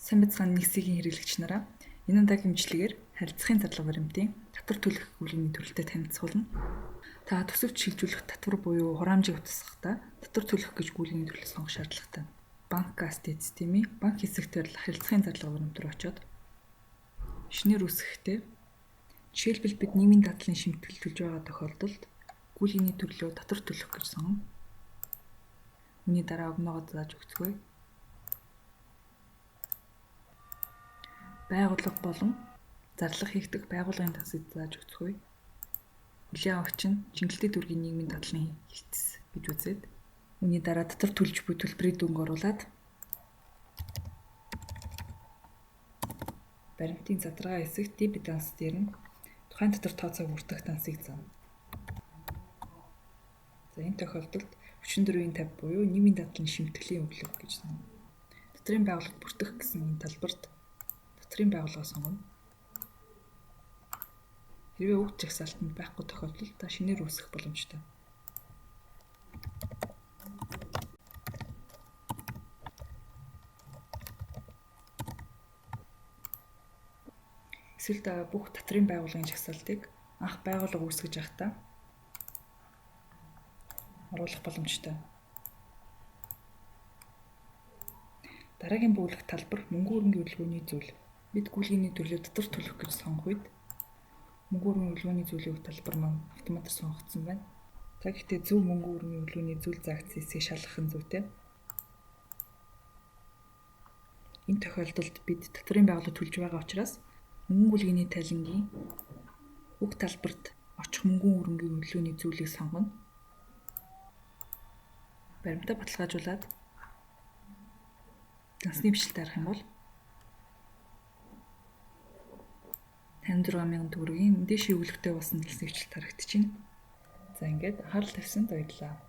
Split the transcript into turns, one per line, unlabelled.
Сайн бяцхан нэгсийн хэрэглэгч нараа энэ удаагийн бичлэгээр харилцахын задлага баримтын татвар төлөх гүйлгээний төрөлтэй танилцуулна. Та төсөвт шилжүүлэх татвар буюу хураамжийг утасгахдаа татвар төлөх гэж гүйлгээний төрлийг сонгох шаардлагатай. Банк астет системийн банк хэсэгтэр харилцахын задлага баримт руу очиод шинээр үүсгэхдээ жишээлбэл бид нийгмийн дадлын шимтгэл төлж байгаа тохиолдолд гүйлгээний төрлөө татвар төлөх гэж сонгоно. Үүний дараа өгнөгөө зааж өгцгөөе. Байгууллага болон зарлах хийгдэх байгууллагын тасыг зааж өгцгөөе. Хүлээн авагч нь Чингэлтэй дүүргийн нийгмийн дадлын хилцс гэж үзээд үүний дараа татвар төлж буй төлбөрийн дүнг оруулаад баримтын задрагаа хэсэгт дебет данс дээр нь тухайн татвар тооцоог бүрдэх дансыг заана. За энэ тохиолдолд 44.50 буюу нийгмийн дадлын шимтгэлийн өглөг гэж сонгоно. Дотрийн байгууллагт бүртгэх гэсэн энэ талбарт дотрийн байгууллага сонгоно. Хэрвээ уг жагсаалтанд байхгүй тохиолдолд та шинээр үүсгэх боломжтой. Эсвэл та бүх дотрийн байгууллагын жагсаалтыг анх байгууллага үүсгэж байхдаа оруулах боломжтой. Дараагийн бүлэг талбар мөнгө хөрөнгөний хөдөлгөөний зүйл. Бид гүйлгээний төрлөө татвар төлөх гэж сонгох үед мөнгө хөрөнгөний хөдөлгөөний зүйлийн талбар маань автоматар сонгогдсон байна. Та гэхдээ зөв мөнгө хөрөнгөний хөдөлгөөний зүйл заагдсан хэсгийг шалгах нь зүйтэй. Энэ тохиолдолд бид татварын байгууллага төлж байгаа учраас мөнгө гүйлгээний талингийн уг талбарт очих мөнгө хөрөнгөний хөдөлгөөний зүйлийг сонгоно. Баримтаа баталгаажуулаад дансны бичлэлд харах юм бол 56,000 төгрөгийн дэшийн өгүүлбэртэй болсон дансны бичлэлд харагдчихэв. За ингээд анхаарал тавьсанд баярлалаа.